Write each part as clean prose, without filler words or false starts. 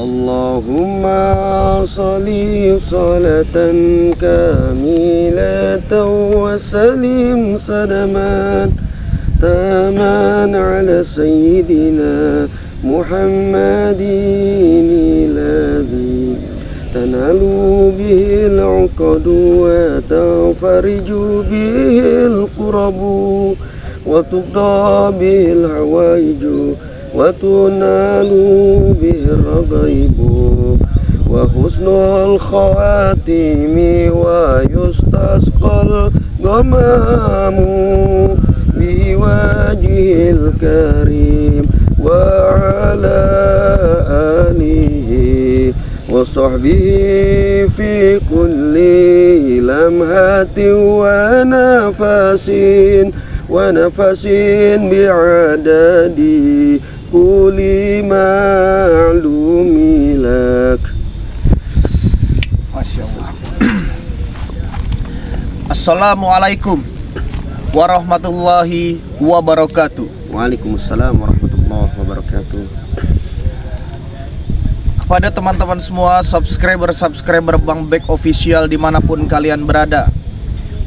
Allahumma salli salatan kamilatan wa salim salaman taman ala sayyidina Muhammadin alladhi tanalu bihil uqadu wa tafariju bihil qurabu wa tuqda bihil hawaiju wa tunalu bihir ragaibu wa husnul khawatimi wa yustasqal gamamu biwajhil karim wa ala alihi wa sahbihi fi kulli lamhatin wa nafasin bi'adadi kulli ma'lumi lak. Masya Allah. Assalamualaikum warahmatullahi wabarakatuh. Waalaikumsalam warahmatullahi wabarakatuh. Kepada teman-teman semua subscriber Bang Bek Official dimanapun kalian berada,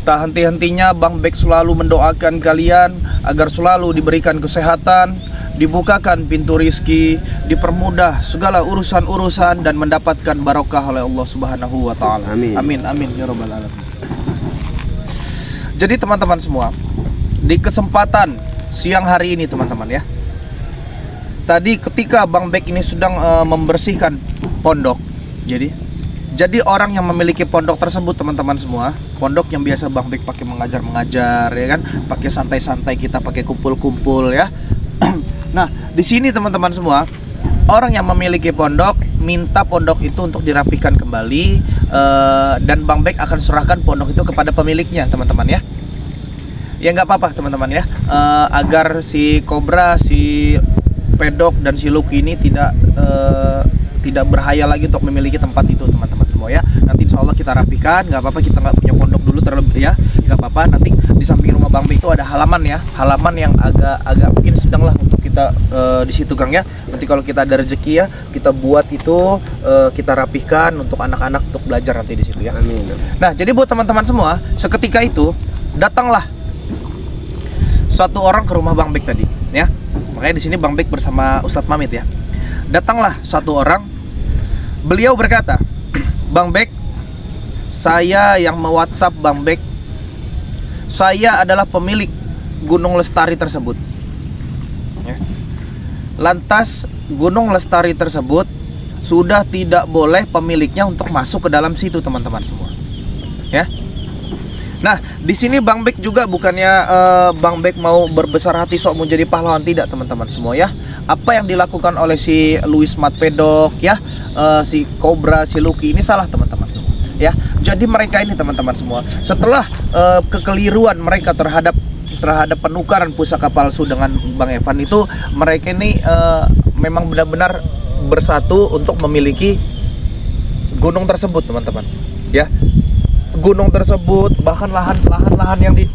tak henti-hentinya Bang Bek selalu mendoakan kalian agar selalu diberikan kesehatan, dibukakan pintu rizki, dipermudah segala urusan-urusan dan mendapatkan barokah oleh Allah Subhanahu wa taala. Amin. Amin amin ya rabbal alamin. Jadi teman-teman semua, di kesempatan siang hari ini teman-teman ya, tadi ketika Bang Bek ini sedang membersihkan pondok, jadi orang yang memiliki pondok tersebut teman-teman semua, pondok yang biasa Bang Bek pakai mengajar ya kan, pakai santai-santai, kita pakai kumpul-kumpul ya. Nah, di sini teman-teman semua, orang yang memiliki pondok minta pondok itu untuk dirapikan kembali, dan Bang Bek akan serahkan pondok itu kepada pemiliknya teman-teman ya. Ya nggak apa-apa teman-teman ya, agar si Cobra, si Pedok dan si Lucky ini tidak berhayal lagi untuk memiliki tempat itu teman-teman semua ya. Nanti insya Allah kita rapikan, nggak apa-apa, kita nggak punya pondok dulu terlebih ya, nggak apa-apa. Nanti di samping rumah Bang Bek itu ada halaman ya, halaman yang agak mungkin sedang lah untuk kita di situ Kang ya. Nanti kalau kita ada rezeki ya, kita buat itu, kita rapihkan untuk anak-anak untuk belajar nanti di situ ya. Amin. Nah, jadi buat teman-teman semua, seketika itu datanglah suatu orang ke rumah Bang Bek tadi ya. Makanya di sini Bang Bek bersama Ustadz Mamit ya. Datanglah suatu orang, beliau berkata, "Bang Bek, saya yang me-WhatsApp Bang Bek, saya adalah pemilik Gunung Lestari tersebut ya. Lantas Gunung Lestari tersebut sudah tidak boleh pemiliknya untuk masuk ke dalam situ teman-teman semua ya." Nah, di sini Bang Bek juga bukannya Bang Bek mau berbesar hati sok mau jadi pahlawan, tidak teman-teman semua ya. Apa yang dilakukan oleh si Luis Mat Pedok ya, si Cobra, si Lucky ini salah teman-teman semua ya. Jadi mereka ini teman-teman semua, setelah kekeliruan mereka terhadap penukaran pusaka palsu dengan Bang Evan itu, mereka ini memang benar-benar bersatu untuk memiliki gunung tersebut teman-teman ya. Gunung tersebut, bahkan lahan-lahan yang di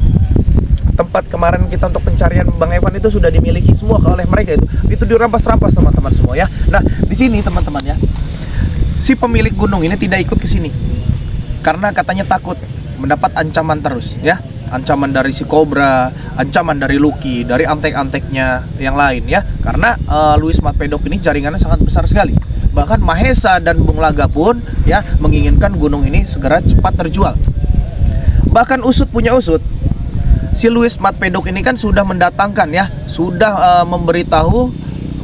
tempat kemarin kita untuk pencarian Bang Evan itu sudah dimiliki semua oleh mereka, itu dirampas-rampas teman-teman semua ya. Nah, di sini teman-teman ya, si pemilik gunung ini tidak ikut ke sini karena katanya takut mendapat ancaman terus ya. Ancaman dari si Cobra, ancaman dari Lucky, dari antek-anteknya yang lain ya. Karena Luis Mat Pedok ini jaringannya sangat besar sekali. Bahkan Mahesa dan Bung Laga pun ya menginginkan gunung ini segera cepat terjual. Bahkan usut punya usut, si Luis Mat Pedok ini kan sudah mendatangkan ya, sudah memberitahu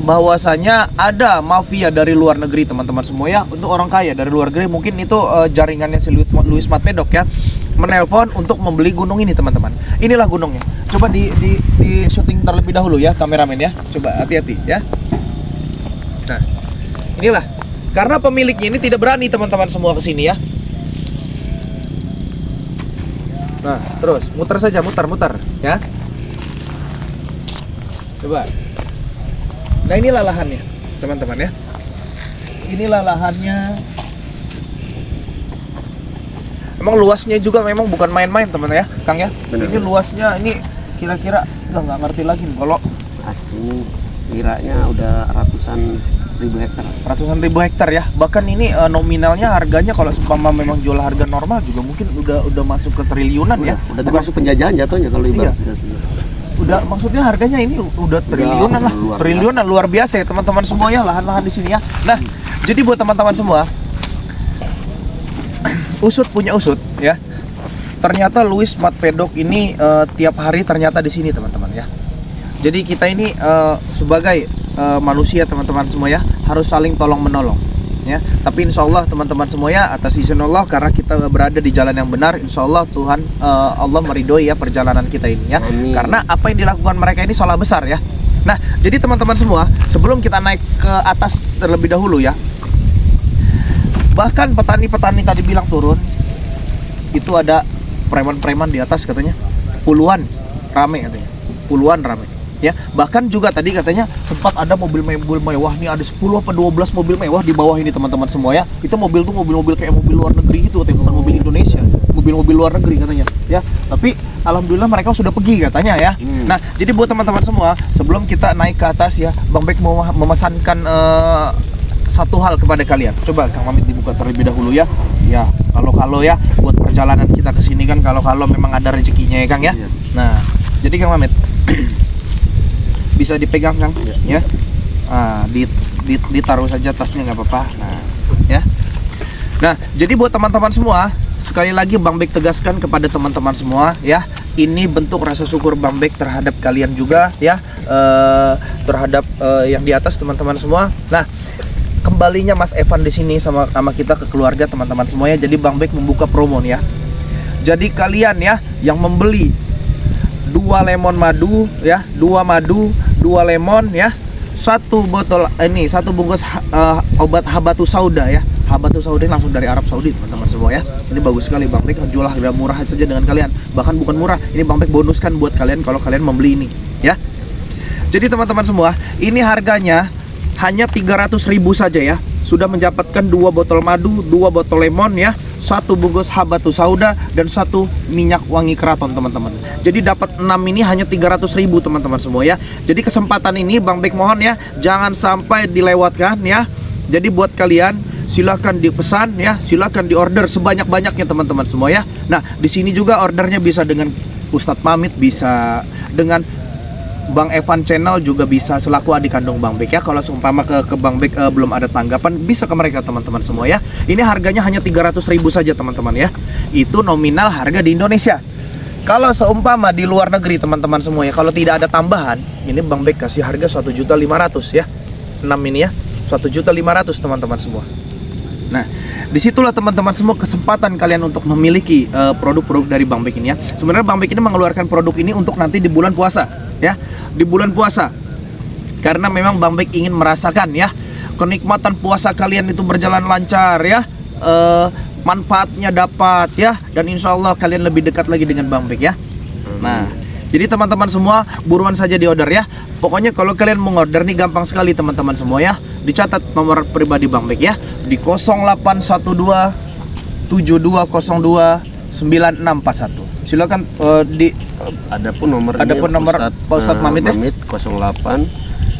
bahwasanya ada mafia dari luar negeri teman-teman semua ya, untuk orang kaya dari luar negeri, mungkin itu jaringannya si Luis Mat Pedok ya, menelpon untuk membeli gunung ini teman-teman. Inilah gunungnya. Coba di syuting terlebih dahulu ya kameramen ya. Coba hati-hati ya. Nah, inilah. Karena pemiliknya ini tidak berani teman-teman semua ke sini ya. Nah, terus muter saja, muter ya. Coba. Nah, inilah lahannya teman-teman ya. Inilah lahannya. Emang luasnya juga memang bukan main-main teman ya, Kang ya. Bener. Ini luasnya ini kira-kira nggak ngerti lagi nih kalau pasti kiranya udah ratusan ribu hektar. Ratusan ribu hektar ya. Bahkan ini nominalnya harganya kalau seumpama memang jual harga normal juga mungkin udah masuk ke triliunan ya. Udah termasuk penjajahan jatuhnya kalau Iya. ibarat. Udah maksudnya harganya ini udah triliunan lah. Triliunan luar biasa ya teman-teman semua ya, lahan-lahan di sini ya. Nah, jadi buat teman-teman semua, usut punya usut ya. Ternyata Louis Mat Pedok ini tiap hari ternyata di sini teman-teman ya. Jadi kita ini sebagai manusia teman-teman semua ya harus saling tolong menolong ya. Tapi insya Allah teman-teman semua ya atas izin Allah, karena kita berada di jalan yang benar, insya Allah Tuhan Allah meridhoi ya perjalanan kita ini ya. Amin. Karena apa yang dilakukan mereka ini salah besar ya. Nah, jadi teman-teman semua, sebelum kita naik ke atas terlebih dahulu ya, bahkan petani-petani tadi bilang turun, itu ada preman-preman di atas katanya, puluhan rame katanya, puluhan rame ya. Bahkan juga tadi katanya sempat ada mobil-mobil mewah nih, ada 10 apa 12 mobil mewah di bawah ini teman-teman semua ya. Itu mobil tuh mobil-mobil kayak mobil luar negeri gitu katanya, bukan mobil Indonesia, mobil-mobil luar negeri katanya ya. Tapi alhamdulillah mereka sudah pergi katanya ya. Nah, jadi buat teman-teman semua, sebelum kita naik ke atas ya, Bang Bek mau memesankan satu hal kepada kalian. Coba Kang Mamit dibuka terlebih dahulu ya. Ya, kalau ya buat perjalanan kita ke sini kan kalau memang ada rezekinya ya Kang ya. Iya. Nah, jadi Kang Mamit bisa dipegang Kang ya. Ditaruh saja tasnya nggak apa-apa. Nah, ya. Nah, jadi buat teman-teman semua, sekali lagi Bang Bek tegaskan kepada teman-teman semua ya, ini bentuk rasa syukur Bang Bek terhadap kalian juga ya, terhadap yang di atas teman-teman semua. Nah, kembalinya Mas Evan di sini sama kita ke keluarga teman-teman semuanya. Jadi Bang Bek membuka promo nih ya. Jadi kalian ya yang membeli 2 lemon madu ya, 2 madu, 2 lemon ya, 1 botol ini, 1 bungkus obat habatus sauda ya. Habatus sauda ini langsung dari Arab Saudi teman-teman semua ya. Ini bagus sekali, Bang Bek jual harga murah saja dengan kalian. Bahkan bukan murah, ini Bang Bek bonuskan buat kalian kalau kalian membeli ini ya. Jadi teman-teman semua, ini harganya hanya 300.000 saja ya. Sudah mendapatkan 2 botol madu, 2 botol lemon ya, 1 bungkus habatus sauda, dan 1 minyak wangi keraton teman-teman. Jadi dapat 6 ini hanya 300.000 teman-teman semua ya. Jadi kesempatan ini Bang Bek mohon ya, jangan sampai dilewatkan ya. Jadi buat kalian silakan dipesan ya, silakan diorder sebanyak-banyaknya teman-teman semua ya. Nah, di sini juga ordernya bisa dengan Ustadz Mamit, bisa dengan Bang Evan Channel, juga bisa selaku adik kandung Bang Bek ya. Kalau seumpama ke Bang Bek belum ada tanggapan, bisa ke mereka teman-teman semua ya. Ini harganya hanya 300.000 saja teman-teman ya. Itu nominal harga di Indonesia. Kalau seumpama di luar negeri teman-teman semua ya, kalau tidak ada tambahan, ini Bang Bek kasih harga 1.500.000 ya. 6 ini ya, 1.500.000 teman-teman semua. Nah, disitulah teman-teman semua kesempatan kalian untuk memiliki produk-produk dari Bang Bek ini ya. Sebenarnya Bang Bek ini mengeluarkan produk ini untuk nanti di bulan puasa ya, di bulan puasa. Karena memang Bang Bek ingin merasakan ya, kenikmatan puasa kalian itu berjalan lancar ya, manfaatnya dapat ya, dan insya Allah kalian lebih dekat lagi dengan Bang Bek ya. Nah, jadi teman-teman semua buruan saja di order ya. Pokoknya kalau kalian mau order nih gampang sekali teman-teman semua ya. Dicatat nomor pribadi Bang Bek ya, di 0812 7202 9641. Silakan Adapun nomor Pak Ustadz Mamit ya. 08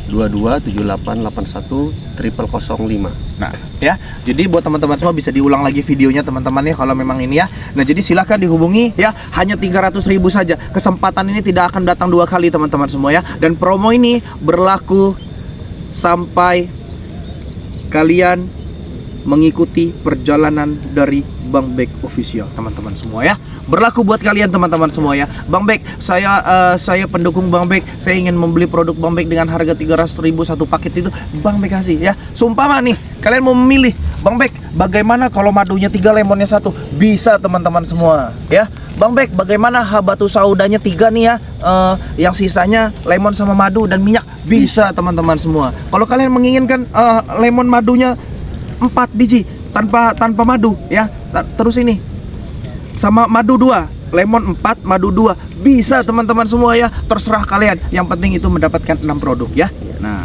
2278810005. Nah, ya. Jadi buat teman-teman semua bisa diulang lagi videonya teman-teman ya kalau memang ini ya. Nah, jadi silakan dihubungi ya, hanya 300.000 saja. Kesempatan ini tidak akan datang 2 kali teman-teman semua ya. Dan promo ini berlaku sampai kalian mengikuti perjalanan dari Bang Bek Official teman-teman semua ya. Berlaku buat kalian teman-teman semua ya. Bang Bek, saya pendukung Bang Bek, saya ingin membeli produk Bang Bek dengan harga 300.000 satu paket itu, Bang Bek kasih ya. Sumpama nih kalian mau memilih, Bang Bek bagaimana kalau madunya 3 lemonnya 1? Bisa teman-teman semua ya. Bang Bek bagaimana habatus saudanya 3 nih ya, yang sisanya lemon sama madu dan minyak? Bisa teman-teman semua. Kalau kalian menginginkan lemon madunya 4 biji tanpa madu ya, terus ini sama madu 2, lemon 4, madu 2, bisa teman-teman semua ya. Terserah kalian, yang penting itu mendapatkan 6 produk ya. Nah,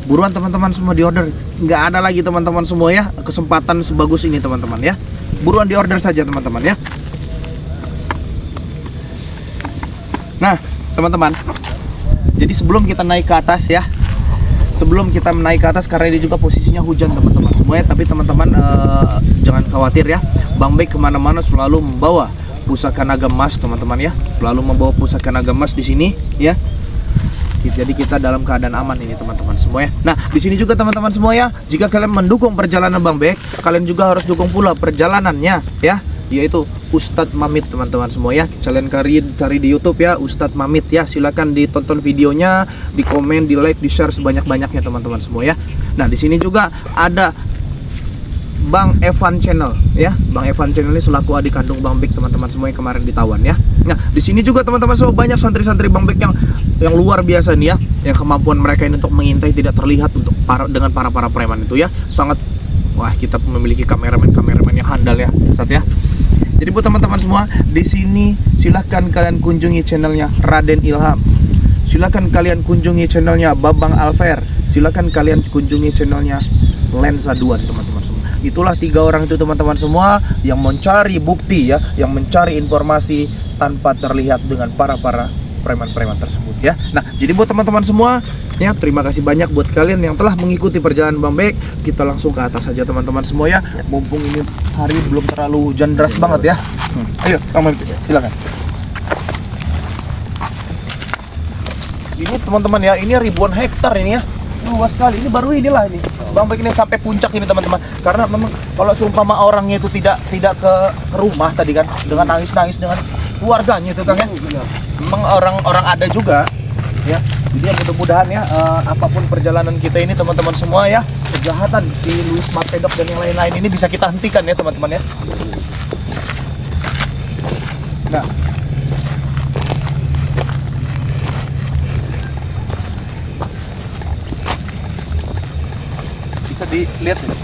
buruan teman-teman semua di order. Nggak ada lagi teman-teman semua ya kesempatan sebagus ini teman-teman ya. Buruan di order saja teman-teman ya. Nah teman-teman, jadi sebelum kita naik ke atas ya, sebelum kita naik ke atas, karena ini juga posisinya hujan teman-teman semuanya, tapi teman-teman jangan khawatir ya. Bang Bek kemana-mana selalu membawa pusaka naga emas teman-teman ya, selalu membawa pusaka naga emas di sini ya. Jadi kita dalam keadaan aman ini teman-teman semuanya. Nah, di sini juga teman-teman semuanya, jika kalian mendukung perjalanan Bang Bek, kalian juga harus dukung pula perjalanannya ya, yaitu Ustadz Mamit teman-teman semuanya. Kalian cari di YouTube ya, Ustadz Mamit ya. Silakan ditonton videonya, di komen, di like, di share sebanyak-banyaknya teman-teman semua ya. Nah, di sini juga ada Bang Evan Channel ya. Bang Evan Channel ini selaku adik kandung Bang Bek teman-teman semua yang kemarin ditawan ya. Nah, di sini juga teman-teman semua banyak santri-santri Bang Bek yang luar biasa nih ya. Yang kemampuan mereka ini untuk mengintai tidak terlihat untuk dengan para preman itu ya. Sangat, wah, kita memiliki kameramen yang handal ya, Ustadz ya. Jadi buat teman-teman semua, di sini silahkan kalian kunjungi channelnya Raden Ilham. Silahkan kalian kunjungi channelnya Babang Alfer. Silahkan kalian kunjungi channelnya Lensa Duan teman-teman semua. Itulah 3 orang itu teman-teman semua yang mencari bukti ya, yang mencari informasi tanpa terlihat dengan para preman-preman tersebut ya. Nah, jadi buat teman-teman semua ya, terima kasih banyak buat kalian yang telah mengikuti perjalanan Bang Bek. Kita langsung ke atas saja teman-teman semua ya. Mumpung ini hari belum terlalu hujan deras banget ya. Ayo, Bang Bek, silakan. Ini teman-teman ya, ini ribuan hektar ini ya. Luas sekali. Ini baru inilah ini. Bang Bek ini sampai puncak ini teman-teman. Karena memang kalau seumpama orangnya itu tidak ke rumah tadi kan, dengan nangis-nangis dengan keluarganya itu kan ya. Memang orang-orang ada juga ya. Jadi ya mudah-mudahan ya apapun perjalanan kita ini teman-teman semua ya, kejahatan di Louis Mart Pedok dan yang lain-lain ini bisa kita hentikan ya teman-teman ya. Nah, bisa dilihat ini.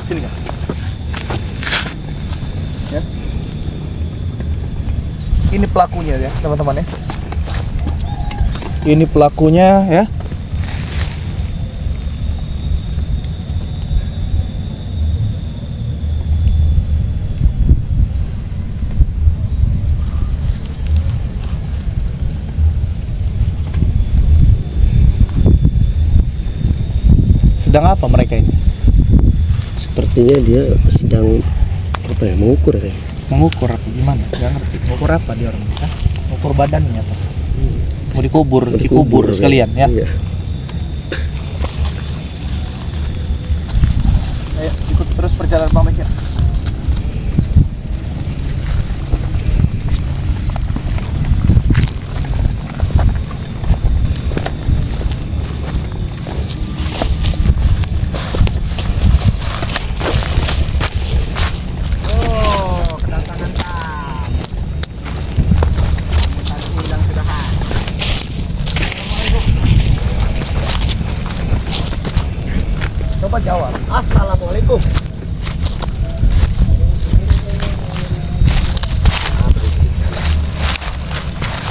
Sini kan. Ya. Ini pelakunya ya teman-teman ya. Ini pelakunya ya. Sedang apa mereka ini? Sepertinya dia sedang apa ya, mengukur ya. Mengukur apa gimana? Gak ngerti. Mengukur apa dia orang? Hah? Mengukur badannya apa? Mau dikubur sekalian ya. Iya. Ayo ikut terus perjalanan Bang Bek ya. Coba jawab. Assalamualaikum.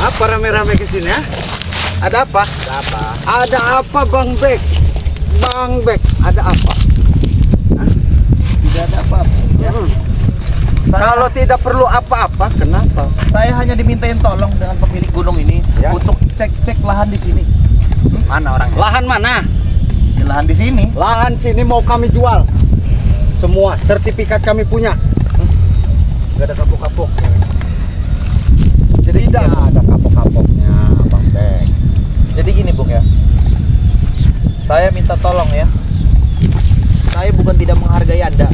Apa rame-rame ke sini ya? Ada apa? Ada apa? Ada apa Bang Bek? Bang Bek, ada apa? Tidak ada apa-apa ya. Kalau tidak perlu apa-apa, kenapa? Saya hanya dimintain tolong dengan pemilik gunung ini Ya. untuk cek lahan di sini. Mana orangnya? Lahan mana? Di lahan di sini. Lahan sini mau kami jual. Semua sertifikat kami punya. Gak ada kapok-kapok. Jadi tidak ada kapok-kapoknya Bang Bek. Jadi gini Bung ya, saya minta tolong ya. Saya bukan tidak menghargai Anda.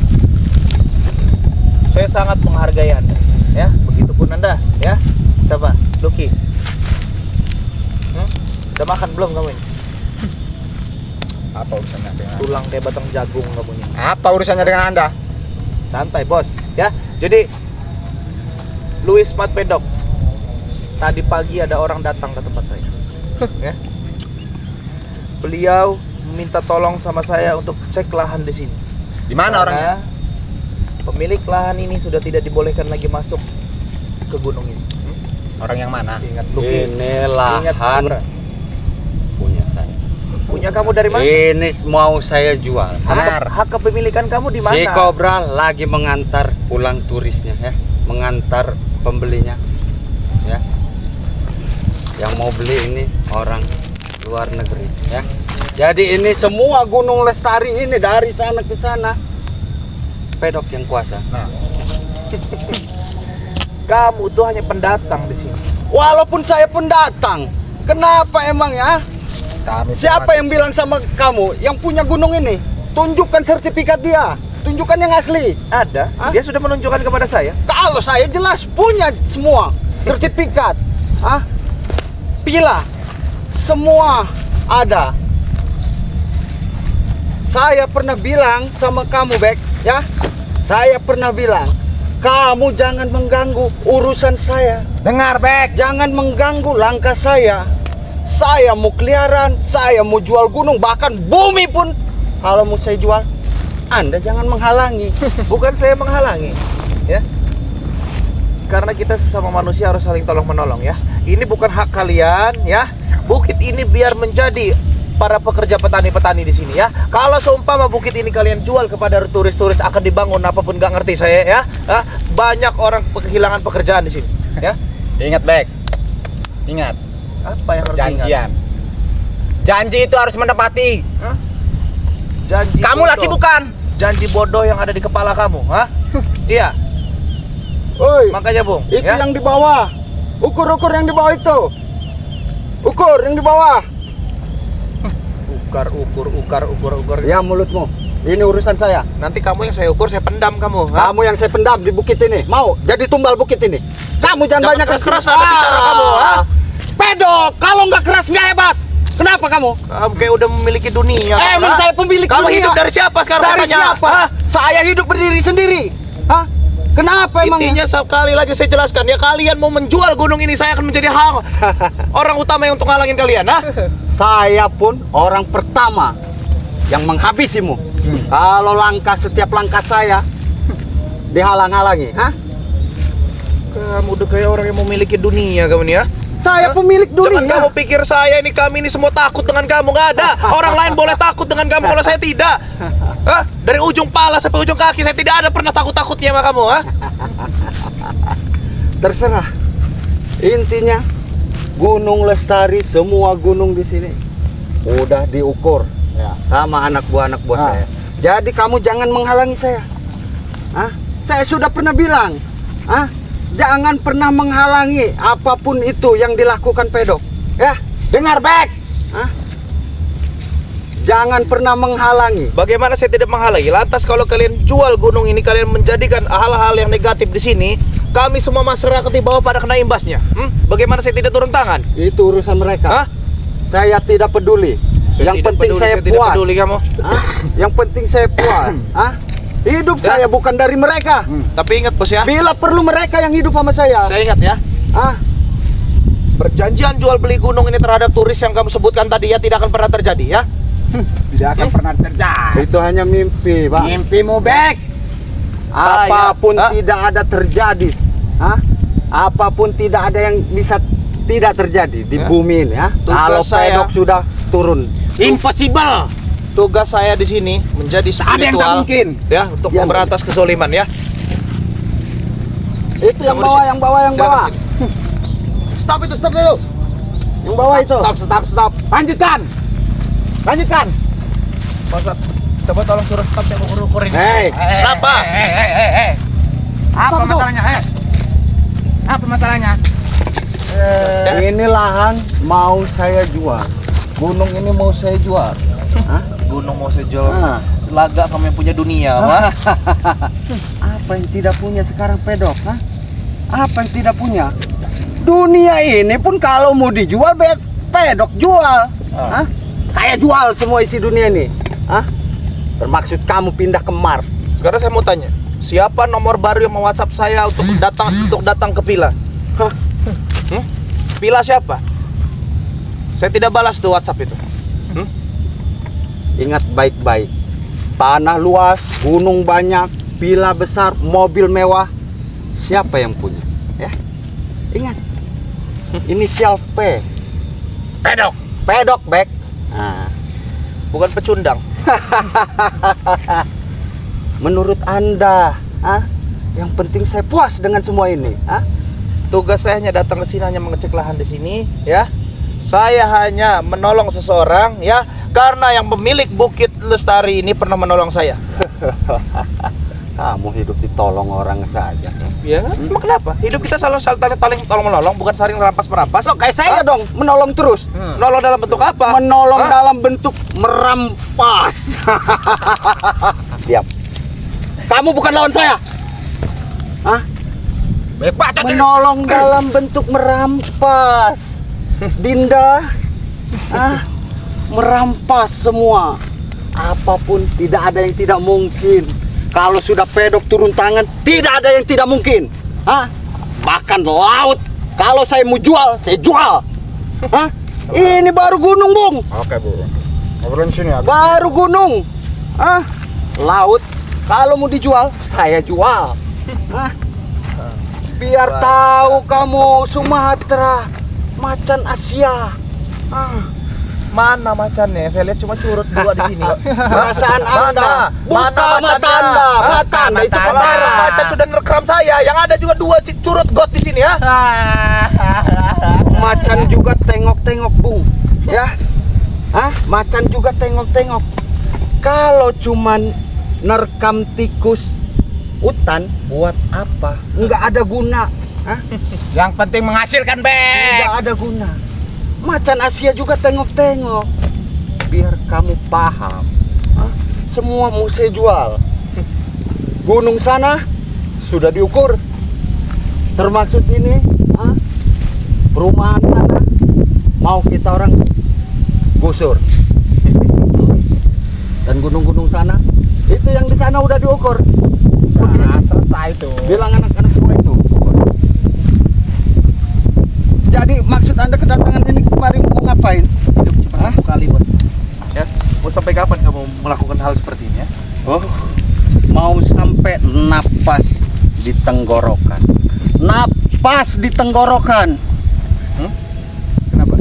Saya sangat menghargai Anda ya. Begitupun Anda ya. Siapa? Lucky. Udah makan belum kamu ini? Apa urusannya dengan Tulang kayak batang jagung kamu ini. Apa urusannya dengan Anda? Santai bos ya. Jadi Louis Mart Pedok, tadi pagi ada orang datang ke tempat saya ya. Beliau minta tolong sama saya untuk cek lahan di sini. Di mana orangnya? Pemilik lahan ini sudah tidak dibolehkan lagi masuk ke gunung ini. Orang yang mana? Ingat Luki. Ini Ingat lahan Bura. punya saya. Punya kamu dari mana? Ini mau saya jual. Hak kepemilikan kamu di mana? Si Kobra lagi mengantar pulang turisnya ya, mengantar pembelinya ya. Yang mau beli ini orang luar negeri ya. Jadi ini semua Gunung Lestari ini dari sana ke sana Pedok yang kuasa. Nah. Kamu tuh hanya pendatang di sini. Walaupun saya pendatang, kenapa emang ya? Siapa yang bilang sama kamu yang punya gunung ini? Tunjukkan sertifikat dia. Tunjukkan yang asli. Ada. Hah? Dia sudah menunjukkan kepada saya. Kalau saya jelas punya semua sertifikat. Pila. Semua ada. Saya pernah bilang sama kamu, Bek, ya. Saya pernah bilang, kamu jangan mengganggu urusan saya. Dengar, Bek. Jangan mengganggu langkah saya. Saya mau keliaran, saya mau jual gunung, bahkan bumi pun kalau mau saya jual. Anda jangan menghalangi. Bukan saya menghalangi, ya. Karena kita sesama manusia harus saling tolong menolong, ya. Ini bukan hak kalian, ya. Bukit ini biar menjadi para pekerja petani-petani di sini, ya. Kalau seumpama bukit ini kalian jual kepada turis-turis akan dibangun apapun, nggak ngerti saya, ya. Banyak orang kehilangan pekerjaan di sini, ya. Ingat, Bek. Ingat. Apa yang harus diingat? Janjian. Janji itu harus menepati. Hah? Janji Kamu bodoh. laki bukan? Janji bodoh yang ada di kepala kamu, hah? Iya. Oi, Makanya, Bung, itu ya. yang di bawah. Ukur-ukur yang di bawah itu. Ukur yang di bawah. Ukur. Ya mulutmu. Ini urusan saya. Nanti kamu yang saya ukur, saya pendam kamu. Hah? Kamu yang saya pendam di bukit ini. Mau jadi tumbal bukit ini. Kamu jangan banyak keras ada bicara kamu, ha? Pedok, kalau nggak keras nggak hebat. Kenapa kamu? Kamu kayak udah memiliki dunia. Emang ha? saya pemilik Kamu dunia. hidup dari siapa sekarang? Dari katanya? siapa? Hah? Saya hidup berdiri sendiri. Hah? Kenapa emang? Intinya sekali lagi saya jelaskan, ya kalian mau menjual gunung ini, saya akan menjadi orang utama yang untuk ngalangin kalian, ha? Saya pun orang pertama yang menghabisimu. Kalau setiap langkah saya dihalang-halangi, hah? Kamu udah kayak orang yang memiliki dunia kamu nih, ya. Saya pemilik dunia. Jangan kamu pikir kami ini semua takut dengan kamu, nggak ada. Orang lain boleh takut dengan kamu, kalau saya tidak. Hah? Dari ujung pala sampai ujung kaki saya tidak ada pernah takut-takutnya sama kamu, ha? Terserah. Intinya Gunung Lestari, semua gunung di sini udah diukur sama anak buah saya. Jadi kamu jangan menghalangi saya. Saya sudah pernah bilang, jangan pernah menghalangi apapun itu yang dilakukan Pedok. Ya, Dengar, Bek. jangan pernah menghalangi. Bagaimana saya tidak menghalangi? Lantas kalau kalian jual gunung ini, kalian menjadikan hal-hal yang negatif di sini, kami semua masyarakat di bawah pada kena imbasnya. Bagaimana saya tidak turun tangan? Itu urusan mereka. Hah? Saya tidak peduli. Yang penting saya tidak puas. peduli kamu. Yang penting saya puas. Hidup saya bukan dari mereka. Tapi ingat, bos, ya. Bila perlu mereka yang hidup sama saya. Saya ingat, ya. Perjanjian jual beli gunung ini terhadap turis yang kamu sebutkan tadi, ya, tidak akan pernah terjadi, ya. Tidak akan pernah terjadi. Itu hanya mimpi, Pak. Mimpimu, Bek. Apapun Saya- tidak ada terjadi. Apapun tidak ada yang bisa tidak terjadi di bumi ini, ya. Tugas Kalau saya- Pedok sudah turun. Impossible. Tugas saya di sini menjadi Ada yang tak spiritual, mungkin. ya, untuk Ya, memberantas kezoliman, ya. Itu yang Kamu di bawah, sini. yang bawah, yang Silakan bawah. di Stop itu, stop dulu. Yang bawah itu. Stop. Lanjutkan. Bangsat, coba tolong suruh stop yang ukur-ukur ini. Hei, Kenapa? Apa masalahnya? Apa masalahnya? ini lahan mau saya jual. Gunung ini mau saya jual. Gunung mau saya jual. Nah. Laga kamu yang punya dunia, Wah. Apa yang tidak punya sekarang Pedok? Apa yang tidak punya? Dunia ini pun kalau mau dijual, Pedok jual. Saya jual semua isi dunia ini. Bermaksud kamu pindah ke Mars. Sekarang saya mau tanya, siapa nomor baru yang mau WhatsApp saya untuk datang ke Pila? Pila siapa? Saya tidak balas tuh WhatsApp itu. Ingat baik-baik. Tanah luas, gunung banyak, villa besar, mobil mewah. Siapa yang punya? Ya. Ingat. Inisial P. Pedok, Bek. Bukan pecundang. Menurut Anda, yang penting saya puas dengan semua ini. Tugas saya hanya datang ke sini, hanya mengecek lahan di sini, ya. Saya hanya menolong seseorang ya, karena yang pemilik Bukit Lestari ini pernah menolong saya. Kamu hidup ditolong orang saja. Ya kan? Emang kenapa? Hidup kita selalu saling tolong menolong, bukan saling merampas merampas. Lo kayak saya dong, menolong terus. Menolong dalam bentuk apa? Menolong Hah? dalam bentuk merampas. Diam. Kamu bukan lawan saya. Hah? Menolong dalam bentuk merampas. Dinda, merampas semua. Apapun, tidak ada yang tidak mungkin. Kalau sudah pedok turun tangan, tidak ada yang tidak mungkin. Bahkan laut, kalau saya mau jual, saya jual. Ini baru gunung, Bung. Oke, Bu. Ngobrolin sini ya. Baru gunung. Laut, kalau mau dijual, saya jual. Biar tahu kamu Sumatera, macan Asia. Mana macannya? Saya lihat cuma curut dua di sini kok. Perasaan Anda, buka mata Anda, mata Anda itu Kalau kebara. macan sudah nerekam saya, yang ada juga dua curut got di sini ya. Macan juga tengok-tengok, Bung. Ya. Macan juga tengok-tengok. Kalau cuman nerekam tikus hutan, buat apa? Enggak ada guna. Yang penting menghasilkan, Bek. Enggak ada guna. Macan Asia juga tengok-tengok. Biar kamu paham. Semua mau saya jual. Gunung sana sudah diukur. Termaksud ini, perumahan sana mau kita orang gusur. Dan gunung-gunung sana, itu yang di sana udah diukur. Selesai tuh. Bilang anak-anak semua itu. Jadi maksud Anda kedatangan ini kemarin mau ngapain? Hidup cuma satu kali, Bos. Ya, mau sampai kapan kamu melakukan hal seperti ini ya? Oh, mau sampai napas di tenggorokan. Napas di tenggorokan. Kenapa?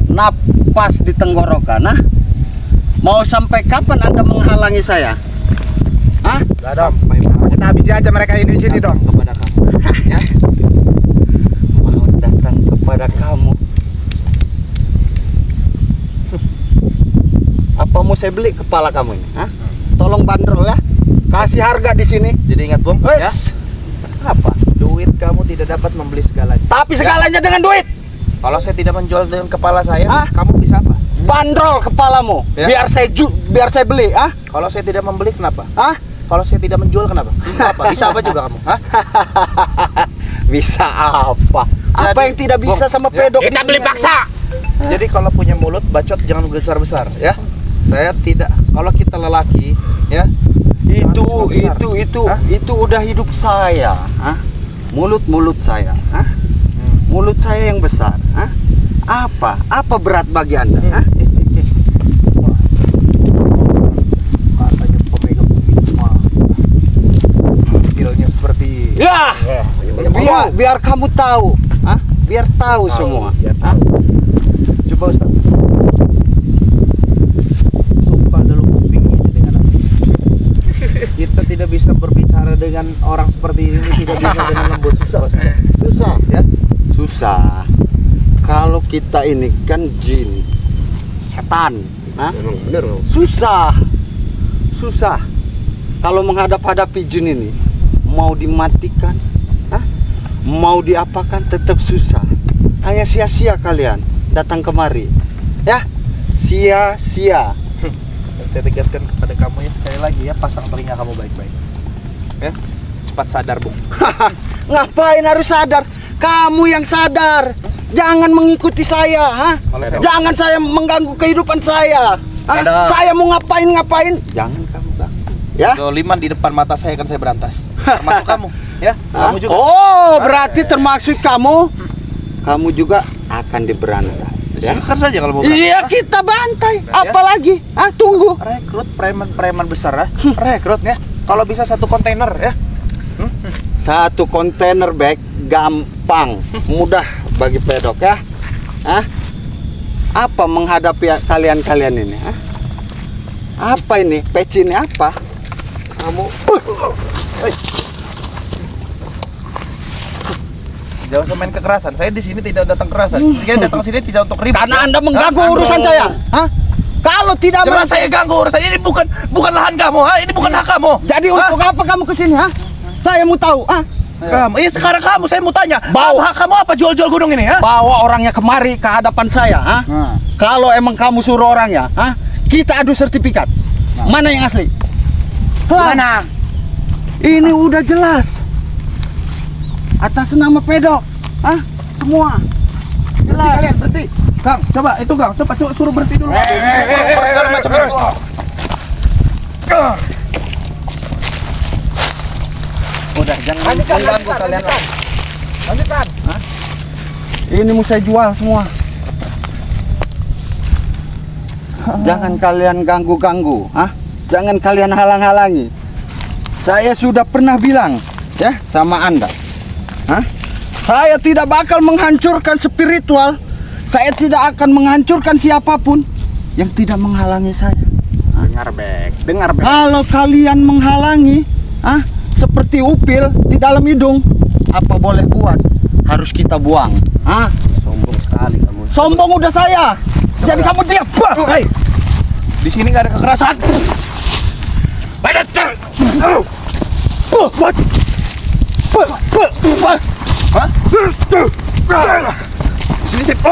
Napas di tenggorokan. Mau sampai kapan Anda menghalangi saya? Udah dong. Kita habisi aja mereka ini di sini dong. Kepada kamu. Ya. Mau datang kepada kamu. Apa mau saya beli kepala kamu ini? Tolong bandrol ya. Kasih harga di sini. Jadi ingat, Bung, ya. Wes. Apa? Duit kamu tidak dapat membeli segalanya. Tapi segalanya dengan duit. Kalau saya tidak menjual dengan kepala saya, Hah? kamu bisa apa? Bandrol kepalamu. Ya. Biar saya beli, Kalau saya tidak membeli kenapa? Hah? Kalau saya tidak menjual kenapa? Bisa apa? Bisa apa juga kamu? Hah? Bisa apa? Apa Jadi, yang tidak bisa Bung, sama ya. pedok? Kita beli paksa. Jadi kalau punya mulut bacot jangan besar-besar ya. Saya tidak. Kalau kita lelaki ya, Itu jangan besar-besar. Hah? itu udah hidup saya. Mulut saya. Mulut saya yang besar. Apa berat bagi Anda? Katanya pemegang bumi mah hasilnya seperti Ya, biar kamu tahu. Biar tahu semua. Coba Ustaz. Sumpah dulu kuping ini dengan aku. Kita tidak bisa berbicara dengan orang seperti ini, tidak bisa dengan lembut. Susah. Ya. Susah. Kalau kita ini kan jin, setan. Bener. Susah. Kalau menghadap-hadapi jin ini, mau dimatikan, mau diapakan tetap susah. Hanya sia-sia kalian datang kemari. Ya, sia-sia. Saya tegaskan kepada kamu ya, sekali lagi ya, pasang telinga kamu baik-baik. Ya. Cepat sadar, Bung. Ngapain harus sadar? Kamu yang sadar. Jangan mengikuti saya, Kalau saya- Jangan saya mengganggu kehidupan saya. Saya mau ngapain? Jangan kamu ganggu. Ya? Zoliman di depan mata saya akan saya berantas. Termasuk kamu, ya. Kamu juga. Oh, berarti termaksud kamu. Kamu juga akan diberantas. Ya? Silakan saja kalau mau. Iya, kita bantai. Ya. Apalagi? Tunggu. Rekrut preman-preman besar ya. Rekrut ya. Kalau bisa satu kontainer ya. Satu kontainer bag gampang, mudah bagi pedok ya. Apa menghadapi kalian ini? Apa ini? Peci ini apa? Kamu Jangan usah main kekerasan. Saya di sini tidak datang kekerasan. Saya datang sini tidak untuk ribut. Karena ya. Anda mengganggu Hah? urusan Aduh. saya. Hah? Kalau tidak Jelas saya ganggu urusan ini, bukan lahan kamu, ha? Ini bukan hak kamu. Jadi Hah? untuk apa kamu kesini? Hah? Saya mau tahu. Hah? Kamu, sekarang kamu saya mau tanya. Bawa. Hak kamu apa jual-jual gunung ini, ha? Bawa orangnya kemari ke hadapan saya. Hah? Kalau emang kamu suruh orangnya, hah? Kita adu sertifikat. Mana yang asli? Mana? Ini udah jelas. Atas nama pedok. Hah? Semua. Jelas. Kalian berhenti. Kang, coba itu Kang, coba suruh berhenti dulu. Segala macam itu. Udah, jangan mengganggu kalian. Lanjutkan. Ini mau saya jual semua. Jangan kalian ganggu-ganggu, ah? Jangan kalian halang-halangi. Saya sudah pernah bilang, ya, sama Anda. Hah? Saya tidak bakal menghancurkan spiritual. Saya tidak akan menghancurkan siapapun yang tidak menghalangi saya. Dengar Bek. Kalau kalian menghalangi, ah, seperti upil di dalam hidung, apa boleh buat? Harus kita buang. Ah, Sombong sekali kamu. sombong udah saya. Jadi kamu diam. Hei. Di sini nggak ada kekerasan. Hah? Di sini sih.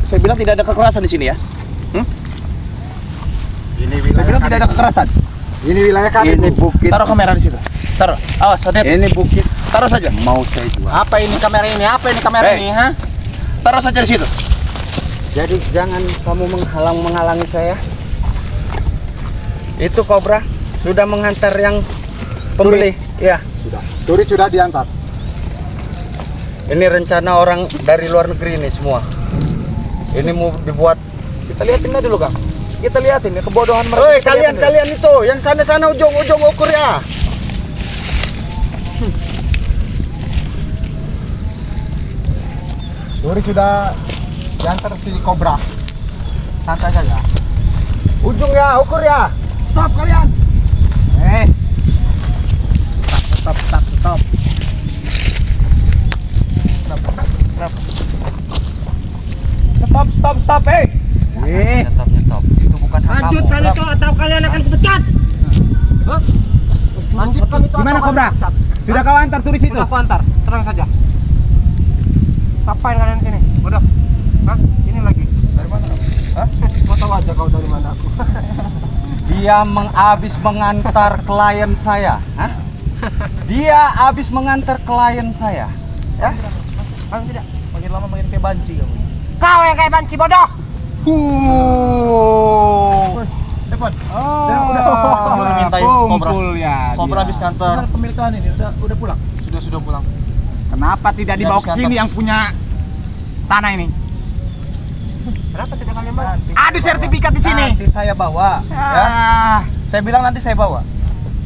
Saya bilang tidak ada kekerasan di sini ya. Ini Saya bilang tidak ada kekerasan. Ini wilayah kami. Ini bukit. Taruh kamera di situ. Taruh. Awas, hati-hati. Ini bukit Taruh saja. mau saya jual. Apa ini kamera ini? Apa ini kamera Hey. ini, ha? Taruh saja di situ. Jadi jangan kamu menghalangi saya. Itu Kobra sudah menghantar yang pembeli. Ya. Sudah. Turis sudah diantar. Ini rencana orang dari luar negeri ini semua. Ini mau dibuat. Kita lihatin aja dulu, Kang. Kita lihatin ya kebodohan mereka. Hei, Kita lihatin dulu. kalian itu yang sana-sana ujung-ujung ukur ya. Turis sudah diantar si Kobra. Santai saja. Ujung ya, ukur ya. Stop kalian. Stop. Stop, hey. Nyetop. Itu bukan hak Lanjut kamu. kali itu atau kalian akan kupecat. Lanjut kali itu. Gimana Kobra? Sudah kau antar turis itu? Sudah aku antar. Tenang saja. Ngapain kalian sini? Bodoh. Hah? Ini lagi. Dari mana? Hah? Mau tahu aja kau dari mana aku. Dia habis mengantar klien saya. Hah? Dia habis mengantar klien saya. Ya? Kang tidak. Makin lama makin kayak banci kamu. Kau yang kayak banci bodoh. Telepon. Udah mintain kumpul ya. Kobra habis kantor. Kan pemilikan ini udah pulang. Sudah pulang. Kenapa tidak dibawa ke sini yang punya tanah ini? Kenapa tidak kalian bawa? Ada sertifikat di sini. Nanti saya bawa. Ya. Ah, Saya bilang nanti saya bawa.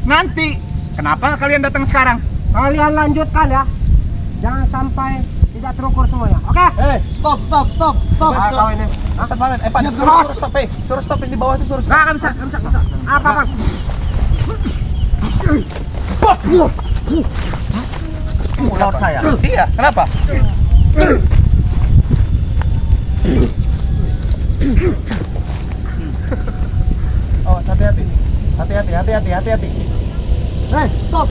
nanti. Kenapa kalian datang sekarang? Kalian lanjutkan ya. Jangan sampai tidak terukur semuanya. Oke? Stop. Ah, kau ini. Ustaz Mamet, Pak, suruh stop, suruh stop ini di bawah itu suruh stop. Nggak bisa. Apa, Bang? Laut saya. Iya, kenapa? Oh, hati-hati. Hati-hati. Stop.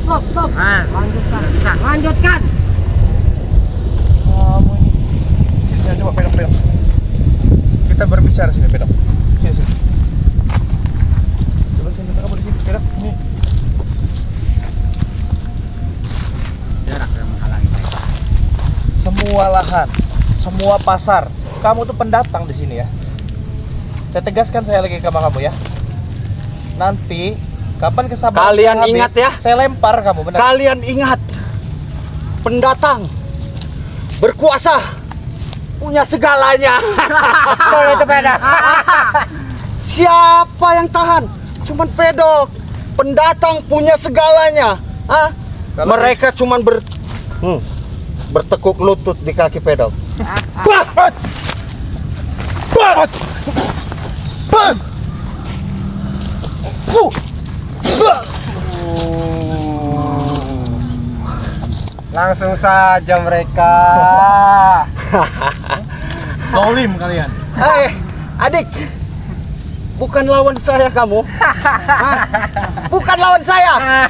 Ah, Lanjutkan. bisa. Lanjutkan. Kamu ini. Sini, coba pedok. Kita berbicara sini, pedok. Sini. Coba sini, kamu di sini, pedok. Ini. Jarak yang menghalangi mereka. Semua lahan, semua pasar, kamu tuh pendatang di sini ya. Saya tegaskan saya lagi sama kamu ya. Nanti kapan kesabaran Kalian saya habis, ingat ya? Saya lempar kamu, benar. Kalian ingat, pendatang berkuasa punya segalanya. Boleh itu beda. Siapa yang tahan? Cuman pedok. Pendatang punya segalanya. Hah? Kalau- Mereka cuman bertekuk lutut di kaki pedok. Langsung saja mereka. Zolim kalian. Hei, adik. Bukan lawan saya kamu. Hah? Bukan lawan saya. Hah?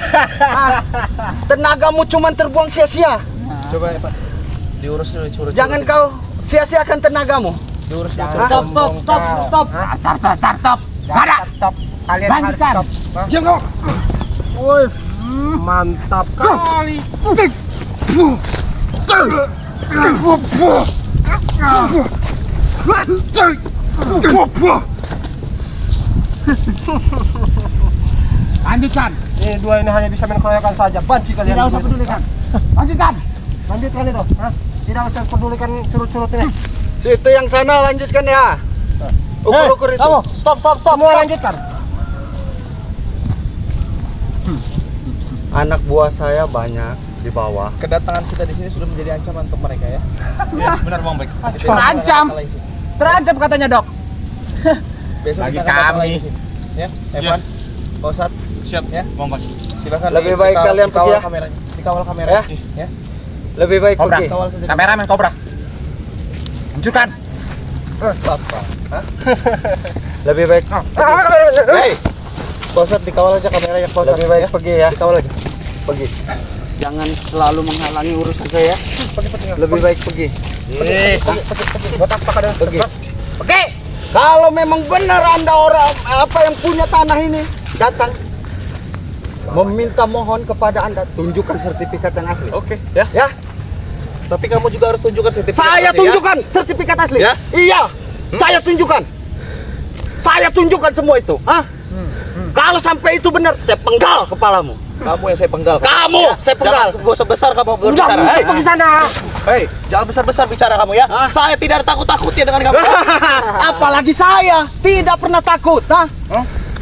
Tenagamu cuma terbuang sia-sia. Coba ya Pak, diurus dulu, curut. Jangan kau sia-siakan tenagamu. diurus dulu. Hah? Stop. Stop. Gak ada. Stop. Kalian harus stop. Diam kau. Wih, mantap kali. Lanjutkan. Ini dua ini hanya bisa mengeroyokan saja. Banci kalian. Tidak usah pedulikan. Lanjutkan itu. Hah? Tidak usah pedulikan curut-curut ini. Situ yang sana lanjutkan ya. Ukur-ukur itu. Kamu, stop. Semua lanjutkan. Anak buah saya banyak di bawah. Kedatangan kita di sini sudah menjadi ancaman untuk mereka ya. Iya, benar Bang Bek. Terancam. Terancam katanya, Dok. Besok Bagi kita akan datang kami. lagi sini. Ya, Evan, Pak Ustadz, siap ya, Bang Bek. Silakan. Lebih baik kalian pergi ya. Dikawal kamera. Ya. Ya. Lebih baik Kobra. pergi. Kawal saja. Kameramen Kobra. Lanjutkan. Bapak. Hah? Lebih baik. Hei. Pak Ustadz dikawal aja kameranya, Pak Ustadz. Lebih baik ya. pergi ya. Dikawal lagi. Pergi. Jangan selalu menghalangi urusan saya. Pergi. Lebih baik pergi. Buat apa kadang? Pergi. Oke. Kalau memang benar Anda orang apa yang punya tanah ini, datang meminta mohon kepada Anda, tunjukkan sertifikat yang asli. Oke, ya. Ya, Tapi kamu juga harus tunjukkan sertifikat. saya asli, tunjukkan sertifikat asli. Ya? Iya, saya tunjukkan. Saya tunjukkan semua itu. Hah? Kalau sampai itu benar, saya penggal kepalamu. Ya? Kamu yang saya penggal. Kamu, saya penggal. Jangan besar-besar kamu Udah, berbicara. Hei. pergi sana. Hei, jangan besar-besar bicara kamu ya. Hah? Saya tidak ada takut-takutnya dengan kamu. Apalagi saya tidak pernah takut. Hah?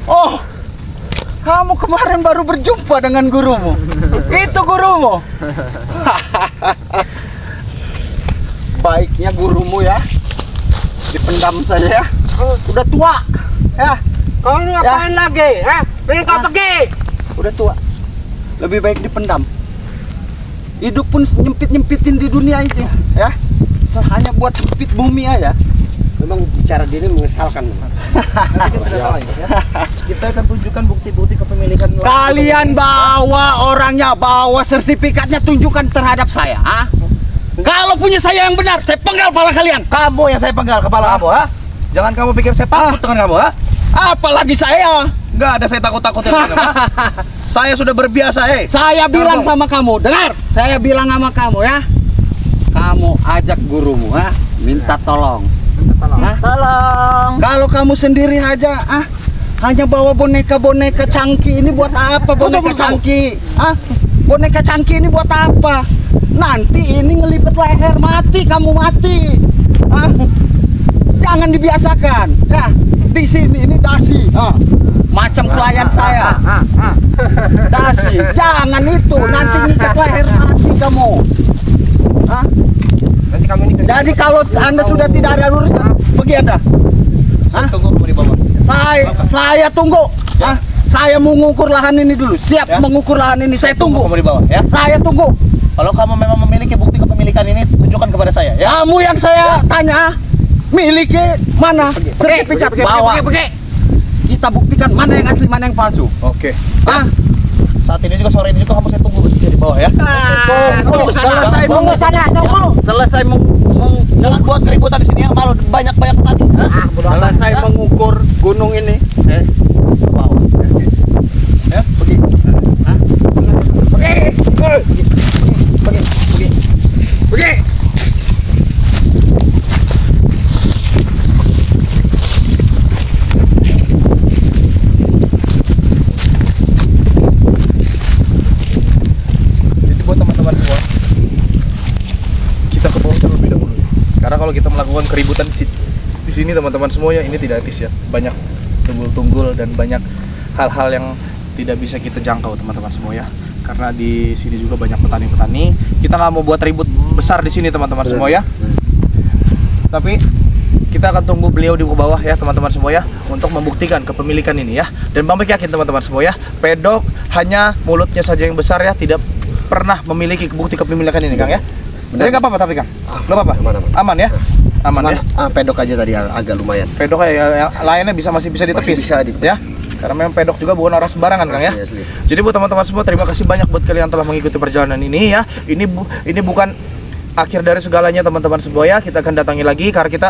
Oh, kamu kemarin baru berjumpa dengan gurumu. Itu gurumu. Baiknya gurumu ya dipendam saja ya. Udah tua. Ya. Kau ini ngapain lagi? Hah? Pengen kau pergi. Udah tua. Lebih baik dipendam. Hidup pun nyempit-nyempitin di dunia itu ya. Hanya buat sempit bumi aja. Memang bicara diri mengesalkan. Kita akan tunjukkan bukti-bukti kepemilikan. Kalian bawa orangnya, bawa sertifikatnya, tunjukkan terhadap saya. Ah? Kalau punya saya yang benar, saya penggal kepala kalian. Kamu yang saya penggal kepala kamu, ha? Jangan kamu pikir saya takut dengan kamu, ha? Apalagi saya. Enggak ada saya takut-takutin dengan kamu, ha? Saya sudah berbiasa, Saya bilang sama kamu, dengar. Saya bilang sama kamu ya. Kamu ajak gurumu, ha? Minta tolong. Hah? Tolong. Kalau kamu sendiri aja, hanya bawa boneka-boneka cangki ini buat apa? Boneka cangki, boneka cangki ini buat apa? Nanti ini ngelipet leher, mati kamu mati. Jangan dibiasakan. Ya, di sini ini dasi. Macam klien saya. Dasi. Jangan itu, nanti ngikat leher mati kamu. Nanti kamu ini Jadi kalau Anda sudah tidak ada urusan, pergi Anda. Tunggu di bawah. Saya tunggu. Saya mengukur lahan ini dulu. Siap Ya. mengukur lahan ini. Saya tunggu. Kamu di bawah, ya. Saya tunggu. Kalau kamu memang memiliki bukti kepemilikan ini, tunjukkan kepada saya, ya. Kamu yang saya tanya, miliki mana? Sertifikat bawa. Kita buktikan mana yang asli, mana yang palsu. Oke. Ah, Saat ini juga, sore ini juga kamu saya tunggu di bawah, ya. tunggu. Selesai tunggu sana, tunggu. Selesai Jangan buat keributan di sini, ya. Malu banyak-banyak tadi. selesai mengukur gunung ini. Saya bawa. Ya. Pergi. Pergi. Jadi buat teman-teman semua, kita ke bawah terlebih dahulu. Karena kalau kita melakukan keributan di sini teman-teman semuanya, ini tidak etis ya. Banyak tunggul-tunggul dan banyak hal-hal yang tidak bisa kita jangkau teman-teman semua ya. Karena di sini juga banyak petani-petani. Kita nggak mau buat ribut besar di sini teman-teman semua ya. Tapi kita akan tunggu beliau di bawah ya teman-teman semua ya, untuk membuktikan kepemilikan ini ya. Dan Bang Bek yakin teman-teman semua ya, pedok hanya mulutnya saja yang besar ya, tidak pernah memiliki bukti kepemilikan ini Kang ya. Jadi nggak apa-apa tapi Kang, nggak apa-apa, aman ya, aman ya. Pedok aja tadi agak lumayan. Pedok ya, lainnya masih bisa ditepis ya. Karena memang pedok juga bukan orang sembarangan Kang ya. Asli. Jadi buat teman-teman semua, terima kasih banyak buat kalian yang telah mengikuti perjalanan ini ya. Ini bukan akhir dari segalanya teman-teman semua ya. Kita akan datangi lagi karena kita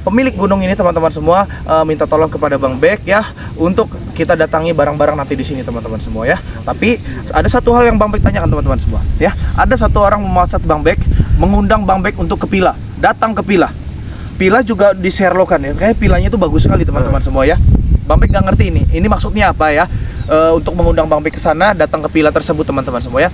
pemilik gunung ini teman-teman semua minta tolong kepada Bang Bek ya, untuk kita datangi barang-barang nanti di sini teman-teman semua ya. Tapi ada satu hal yang Bang Bek tanyakan teman-teman semua ya. Ada satu orang memasat Bang Bek, mengundang Bang Bek untuk ke Pila, datang ke Pila. Pila juga di Sherlockan ya. Kayak Pilanya itu bagus sekali teman-teman semua ya. Bang Bek nggak ngerti ini maksudnya apa ya, untuk mengundang Bang Bek ke sana, datang ke Pila tersebut teman-teman semua ya.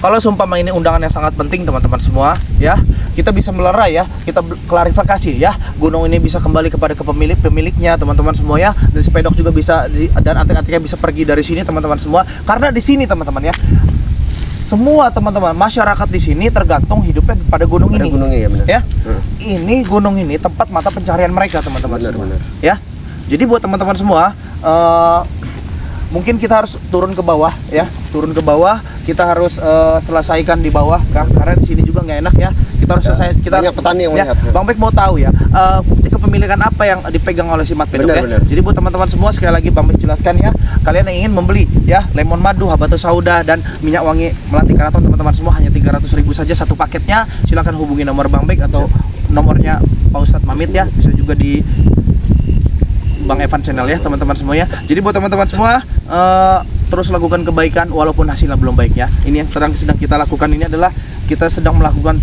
Kalau seumpama ini undangan yang sangat penting teman-teman semua ya, kita bisa melerai ya, kita klarifikasi ya, gunung ini bisa kembali kepada pemiliknya teman-teman semua ya, dan sepedok juga bisa dan antek-anteknya bisa pergi dari sini teman-teman semua. Karena di sini teman-teman ya, semua teman-teman masyarakat di sini tergantung hidupnya pada gunung ini. Gunungnya ya benar. Ya. Ini gunung ini tempat mata pencarian mereka teman-teman semua. Benar. Ya. Jadi buat teman-teman semua, mungkin kita harus turun ke bawah ya, turun ke bawah, kita harus selesaikan di bawah Kang, karena di sini juga nggak enak ya. Kita harus selesai, kita banyak petani yang ya, melihat. Bang Bek mau tahu ya, bukti kepemilikan apa yang dipegang oleh si Mat Pedok ya. Benar. Jadi buat teman-teman semua, sekali lagi Bang Bek jelaskan ya, kalian yang ingin membeli ya lemon madu, habatus sauda dan minyak wangi melati karaton teman-teman semua, hanya 300.000 saja satu paketnya. Silakan hubungi nomor Bang Bek atau nomornya Pak Ustadz Mamit ya, bisa juga di Bang Evan channel ya teman-teman semua ya. Jadi buat teman-teman semua, terus lakukan kebaikan walaupun hasilnya belum baik ya. Ini yang sedang kita lakukan ini adalah kita sedang melakukan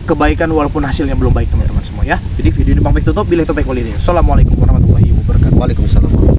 kebaikan walaupun hasilnya belum baik teman-teman semua ya. Jadi video ini Bang Bek tutup, billahi taufiq wal hidayah. Assalamualaikum warahmatullahi wabarakatuh. Waalaikumsalam.